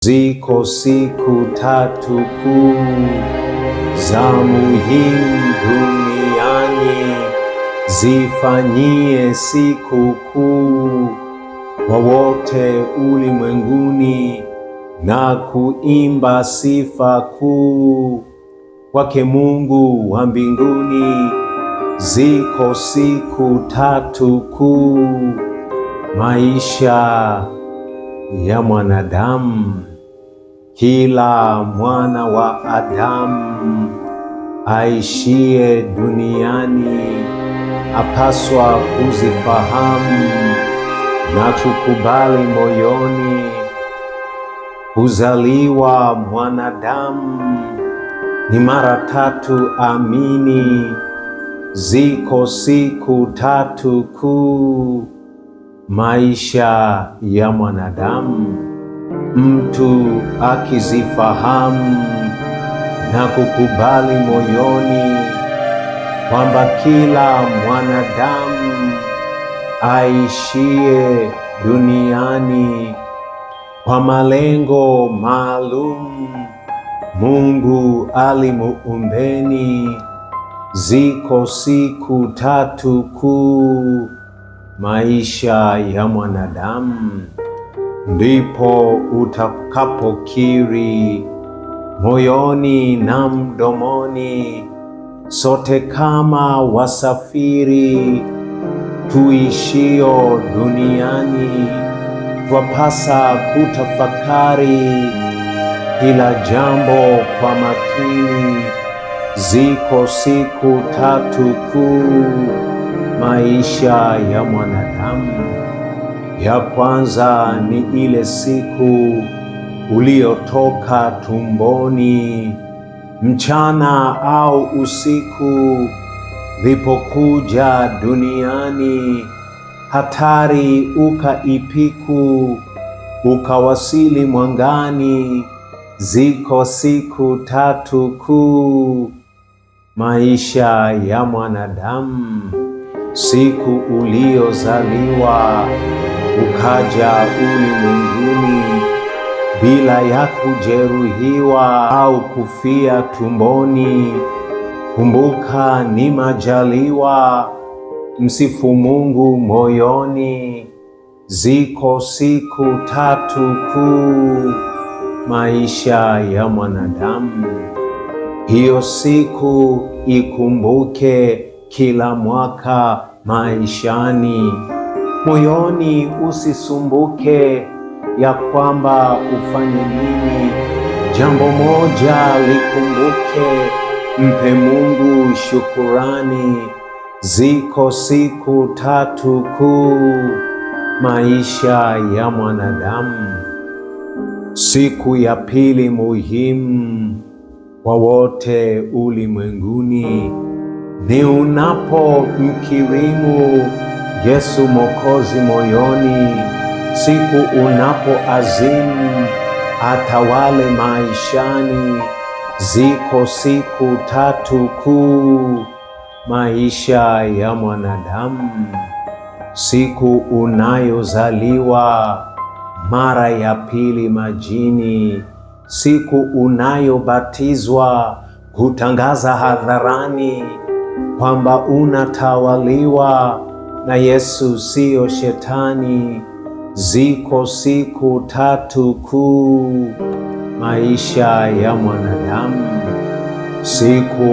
Ziko siku tatu kuu za muhimu duniani, zifanyie siku kuu wowote ulimwenguni na kuimba sifa kuu kwake Mungu wa mbinguni. Ziko siku tatu kuu maisha ya mwanadamu. Kila mwana wa Adamu aishie duniani apaswa kuzifahamu na kukubali moyoni. Kuzaliwa mwanadamu ni mara tatu amini. Ziko siku tatu kuu maisha ya mwanadamu. Mtu akizifahamu na kukubali moyoni kwamba kila mwanadamu aishie duniani kwa malengo maalum Mungu alimuumbeni. Ziko siku tatu kuu maisha ya mwanadamu, ndipo utakapokiri moyoni na mdomoni, sote kama wasafiri tuishio duniani twapasa kutafakari kila jambo kwa makini. Ziko siku tatu kuu maisha ya mwanadamu. Ya kwanza ni ile siku uliotoka tumboni, mchana au usiku, lipokuja duniani, hatari ukaipiku, ukawasili mwangani. Ziko siku tatu kuu maisha ya mwanadamu. Siku uliozaliwa ukaja ulimwenguni bila ya kujeruhiwa au kufia tumboni. Kumbuka ni majaliwa, msifu Mungu moyoni. Ziko siku tatu kuu maisha ya mwanadamu. Hiyo siku ikumbuke kila mwaka maishani. Moyoni usisumbuke ya kwamba ufanye nini. Jambo moja likumbuke, mpe Mungu shukurani. Ziko siku tatu kuu maisha ya mwanadamu. Siku ya pili muhimu kwa wote ulimwenguni ni unapomkirimu Yesu Mwokozi moyoni, siku unapoazimu atawale maishani. Ziko siku tatu kuu maisha ya mwanadamu. Siku unayozaliwa mara ya pili majini, siku unayobatizwa kutangaza hadharani kwamba unatawaliwa na Yesu, siyo shetani. Ziko siku tatu kuu maisha ya mwanadamu. Siku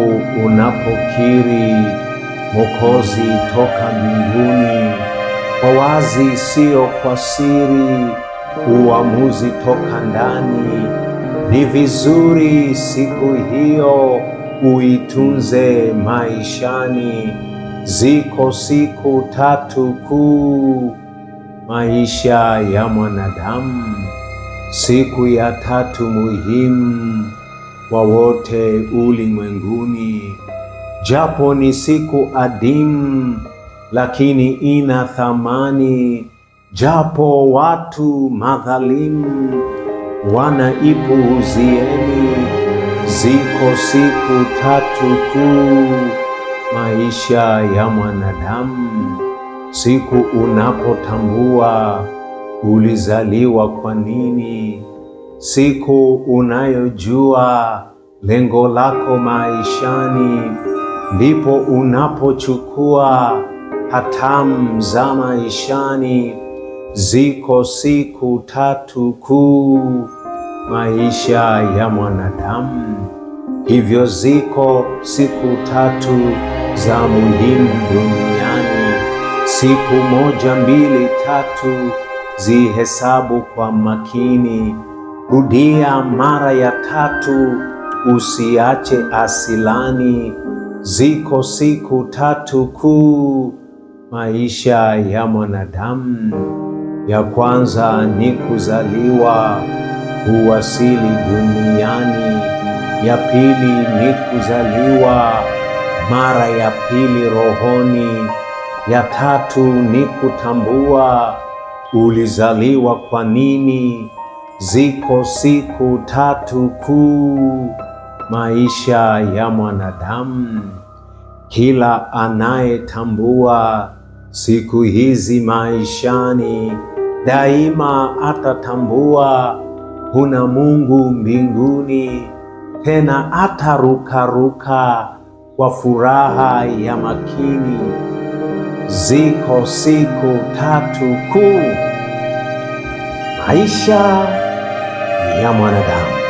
unapokiri Mwokozi toka mbinguni kwa wazi, siyo kwa siri, uamuzi toka ndani. Ni vizuri siku hiyo uitunze maishani. Ziko siku tatu kuu maisha ya mwanadamu. Siku ya tatu muhimu kwa wote ulimwenguni, japo ni siku adimu, lakini ina thamani. Japo watu madhalimu wanaipuuzieni, ziko siku tatu kuu maisha ya mwanadamu. Siku unapotambua ulizaliwa kwa nini, siku unayojua lengo lako maishani, ndipo unapochukua hatamu za maishani. Ziko siku tatu kuu maisha ya mwanadamu, hivyo ziko siku tatu za muhimu duniani. Siku moja, mbili, tatu, zihesabu kwa makini. Rudia mara ya tatu, usiache asilani. Ziko siku tatu kuu maisha ya mwanadamu. Ya kwanza ni kuzaliwa, kuwasili duniani. Ya pili ni kuzaliwa mara ya pili rohoni. Ya tatu ni kutambua ulizaliwa kwa nini. Ziko siku tatu kuu maisha ya mwanadamu. Kila anayetambua siku hizi maishani, daima atatambua kuna Mungu mbinguni, tena atarukaruka kwa furaha ya makini. Ziko siku tatu kuu maisha ya mwanadamu.